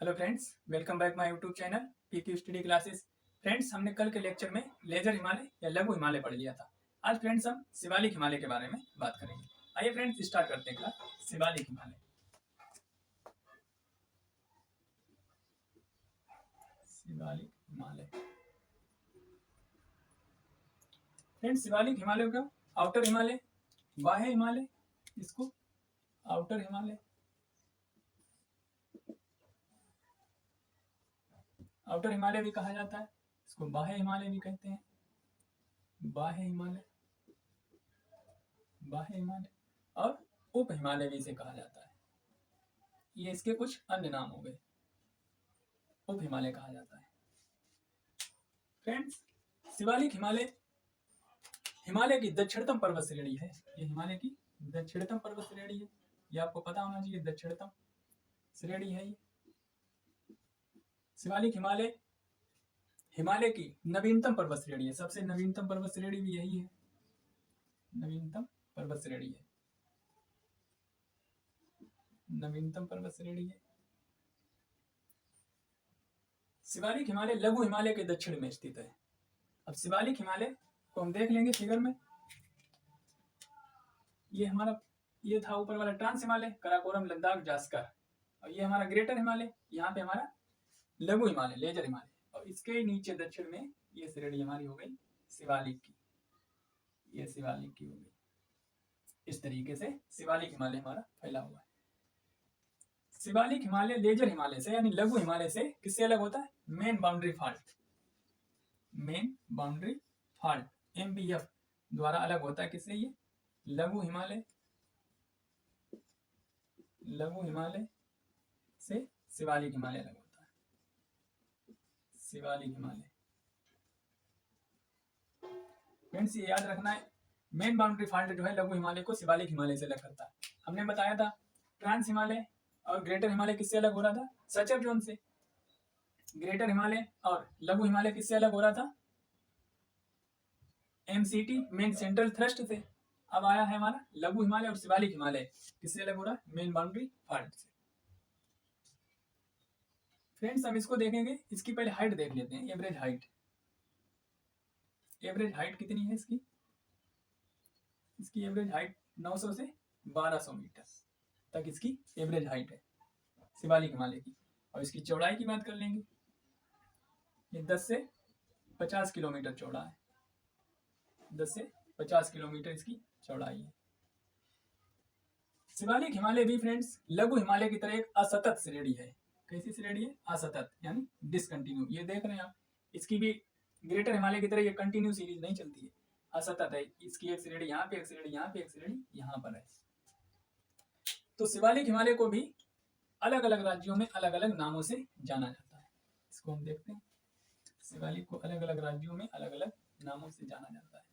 Hello friends, welcome back my YouTube channel PQ study classes. Friends, हमने कल के lecture में लेजर हिमालय या लघु हिमालय पढ़ लिया था। आज फ्रेंड्स हम शिवालिक हिमालय के बारे में बात करेंगे। आइए फ्रेंड्स स्टार्ट करते हैं क्लास। शिवालिक हिमालय। शिवालिक हिमालय फ्रेंड्स, शिवालिक हिमालय का आउटर हिमालय, बाह्य हिमालय, इसको आउटर हिमालय, आउटर हिमालय भी कहा जाता है, इसको बाह्य हिमालय भी कहते हैं। बाह्य हिमालय, बाह्य हिमालय और उप हिमालय भी इसे कहा जाता है। ये इसके कुछ अन्य नाम हो गए। उप हिमालय कहा जाता है। फ्रेंड्स, शिवालिक हिमालय हिमालय की दक्षिणतम पर्वत श्रेणी है। ये हिमालय की दक्षिणतम पर्वत श्रेणी है। ये आपको पता होना चाहिए, दक्षिणतम श्रेणी है ये। शिवालिक हिमालय हिमालय की नवीनतम पर्वत श्रेणी है। सबसे नवीनतम पर्वत श्रेणी भी यही है। नवीनतम पर्वत श्रेणी है, नवीनतम पर्वत श्रेणी है। शिवालिक हिमालय लघु हिमालय के दक्षिण में स्थित है। अब शिवालिक हिमालय को हम देख लेंगे फिगर में। ये हमारा ये था ऊपर वाला ट्रांस हिमालय, कराकोरम, लद्दाख, जास्कर। और ये हमारा ग्रेटर हिमालय, यहाँ पे हमारा लघु हिमालय, लेजर हिमालय। और इसके नीचे दक्षिण में ये श्रेणी हमारी हो गई शिवालिक की। ये शिवालिक की हो गई। इस तरीके से शिवालिक हिमालय हमारा फैला हुआ है। शिवालिक हिमालय लेजर हिमालय से यानी लघु हिमालय से किससे अलग होता है? Main boundary fault, main boundary fault MBF द्वारा अलग होता है। किससे? ये लघु हिमालय, लघु हिमालय से शिवालिक हिमालय अलग होता है। शिवालिक हिमालय फ्रेंड्स, ये याद रखना है, मेन बाउंड्री फॉल्ट जो है लघु हिमालय को शिवालिक हिमालय से अलग करता है। हमने बताया था ट्रांस हिमालय और ग्रेटर हिमालय किससे अलग हो रहा था? सचर जोन से। ग्रेटर हिमालय और लघु हिमालय किससे अलग हो रहा था? MCT, मेन सेंट्रल थ्रस्ट से। अब आया है हमारा लघु हिमालय और शिवालिक हिमालय किससे अलग हो रहा है? मेन बाउंड्री फॉल्ट से। फ्रेंड्स, हम इसको देखेंगे, इसकी पहले हाइट देख लेते हैं। एवरेज हाइट, एवरेज हाइट कितनी है इसकी? इसकी एवरेज हाइट 900 से 1200 मीटर तक इसकी एवरेज हाइट है शिवालिक हिमालय की। और इसकी चौड़ाई की बात कर लेंगे, ये 10 से 50 किलोमीटर चौड़ा है। 10 से 50 किलोमीटर इसकी चौड़ाई है। शिवालिक हिमालय भी फ्रेंड्स लघु हिमालय की तरह एक असतत श्रेणी है। कैसी श्रेणी है? असतत यानी डिसकंटिन्यू। ये देख रहे हैं आप, इसकी भी ग्रेटर हिमालय की तरह ये कंटिन्यू सीरीज नहीं चलती है, असतत है। इसकी एक श्रेणी यहाँ पे, एक श्रेणी यहाँ पे, एक श्रेणी यहाँ पर है। तो शिवालिक हिमालय को भी अलग अलग राज्यों में अलग अलग नामों से जाना जाता है। इसको हम देखते हैं, शिवालिक को अलग अलग राज्यों में अलग अलग नामों से जाना जाता है।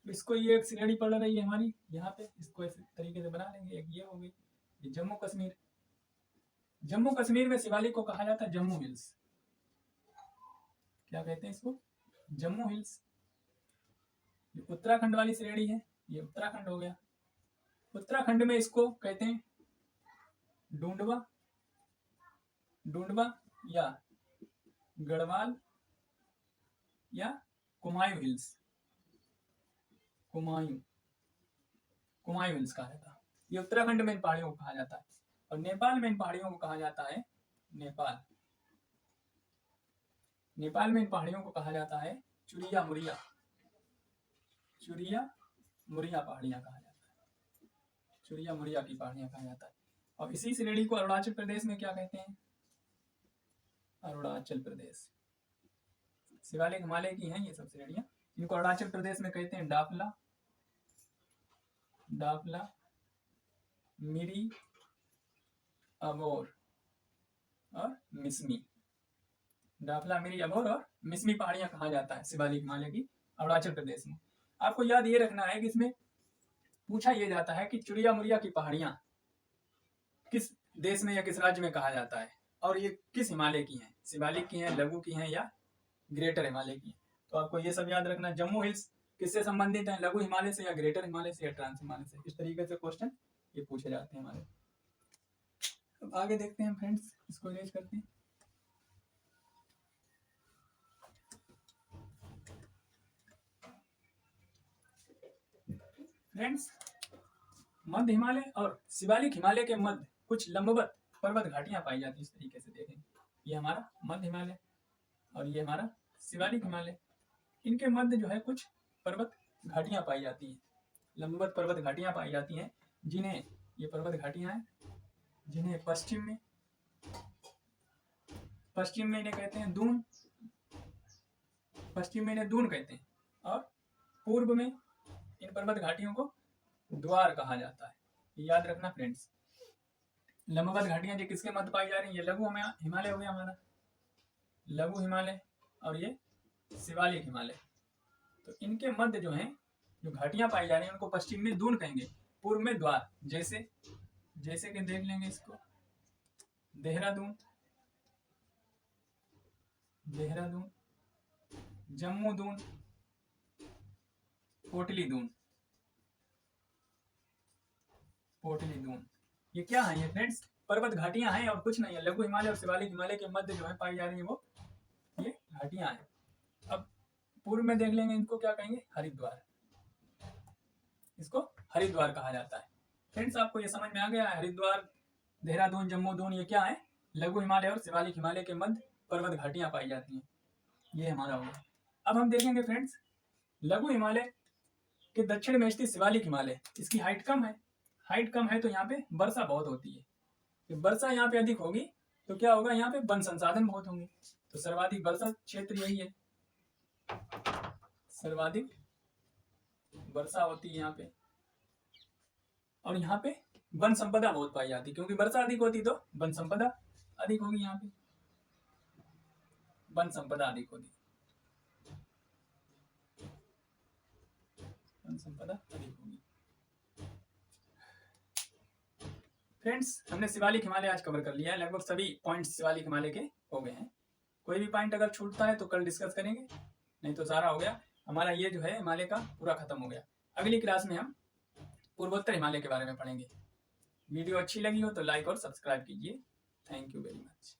इसको ये एक श्रेणी पड़ रही है हमारी यहाँ पे, इसको इस तरीके से बना लेंगे। एक ये हो गई, ये जम्मू कश्मीर। जम्मू कश्मीर में शिवालिक को कहा जाता है जम्मू हिल्स। क्या कहते हैं इसको? जम्मू हिल्स। ये उत्तराखंड वाली श्रेणी है, ये उत्तराखंड हो गया। उत्तराखंड में इसको कहते हैं डूंडवा, डूंडवा या गढ़वाल या कुमायूं हिल्स। कुमायूं, कुमायूं हिल्स कहा जाता है। ये उत्तराखंड में इन पहाड़ियों को कहा जाता है। और नेपाल में इन पहाड़ियों को कहा जाता है नेपाल। नेपाल में इन पहाड़ियों को कहा जाता है चुरिया मुरिया, चुरिया मुरिया पहाड़ियां कहा जाता है। चुरिया मुरिया की पहाड़ियां कहा जाता है। और इसी श्रेणी को अरुणाचल प्रदेश में क्या कहते हैं? अरुणाचल प्रदेश। शिवालिक हिमालय की हैं ये सब श्रेणियां। इनको अरुणाचल प्रदेश में कहते हैं डाफला, डाफला, मिरी, अबोर और मिसमी। डाफला, मिरी, अबोर और मिसमी पहाड़ियां कहा जाता है शिवालिक हिमालय की अरुणाचल प्रदेश में। आपको याद ये रखना है कि इसमें पूछा यह जाता है कि चुरिया मुरिया की पहाड़ियां किस देश में या किस राज्य में कहा जाता है, और ये किस हिमालय की हैं? शिवालिक की हैं, लघु की हैं या ग्रेटर हिमालय की? तो आपको ये सब याद रखना। जम्मू हिल्स किससे संबंधित है? लघु हिमालय से या ग्रेटर हिमालय से या ट्रांस हिमालय से? इस तरीके से क्वेश्चन ये पूछे जाते हैं हमारे। अब आगे देखते हैं फ्रेंड्स, इसको इरेज करते हैं। फ्रेंड्स, मध्य हिमालय और शिवालिक हिमालय के मध्य कुछ लंबवत पर्वत घाटियां पाई जाती है। इस तरीके से देखें, ये हमारा मध्य हिमालय और ये हमारा शिवालिक हिमालय। इनके मध्य जो है कुछ पर्वत घाटियां पाई जाती हैं, लंबवत पर्वत घाटियां पाई जाती हैं, जिन्हें ये पर्वत घाटियां हैं, जिन्हें पश्चिम में इन्हें कहते हैं दून, पश्चिम में इन्हें दून कहते हैं, और पूर्व में इन पर्वत घाटियों को द्वार कहा जाता है। याद रखना फ्रेंड्स, लंबवत घाटियां जो किसके मध्य पाई जा रही है, ये लघु हिमालय हो गया हमारा, लघु हिमालय, और ये शिवालिक हिमालय। तो इनके मध्य जो है जो घाटियां पाई जा रही हैं उनको पश्चिम में दून कहेंगे, पूर्व में द्वार। जैसे कि देख लेंगे इसको, देहरादून, जम्मू दून, पोटली दून। ये क्या है, ये फ्रेंड्स पर्वत घाटियां हैं और कुछ नहीं है। लघु हिमालय और शिवालिक हिमालय के मध्य जो है पाई जा रही है वो ये घाटियां हैं। अब पूर्व में देख लेंगे, इनको क्या कहेंगे, हरिद्वार। इसको हरिद्वार कहा जाता है। फ्रेंड्स, आपको ये समझ में आ गया है, हरिद्वार, देहरादून, जम्मू दून, ये क्या है, लघु हिमालय और शिवालिक हिमालय के मध्य पर्वत घाटियां पाई जाती हैं। ये हमारा हो गया। अब हम देखेंगे फ्रेंड्स, लघु हिमालय के दक्षिण में स्थित शिवालिक हिमालय, इसकी हाइट कम है। हाइट कम है तो यहाँ पे वर्षा बहुत होती है। तो वर्षा यहाँ पे अधिक होगी तो क्या होगा, यहाँ पे वन संसाधन बहुत होंगे। तो सर्वाधिक वर्षा क्षेत्र यही है, सर्वाधिक वर्षा होती है यहाँ पे, और यहाँ पे वन संपदा बहुत पाई जाती है, क्योंकि वर्षा अधिक होती तो वन संपदा अधिक होगी। यहाँ पे वन संपदा अधिक होगी, वन संपदा अधिक होगी। फ्रेंड्स, हमने शिवालिक हिमालय आज कवर कर लिया है, लगभग सभी पॉइंट्स शिवालिक हिमालय के हो गए हैं। कोई भी पॉइंट अगर छूटता है तो कल डिस्कस करेंगे, नहीं तो सारा हो गया हमारा, ये जो है हिमालय का पूरा खत्म हो गया। अगली क्लास में हम पूर्वोत्तर हिमालय के बारे में पढ़ेंगे। वीडियो अच्छी लगी हो तो लाइक और सब्सक्राइब कीजिए। Thank you very much.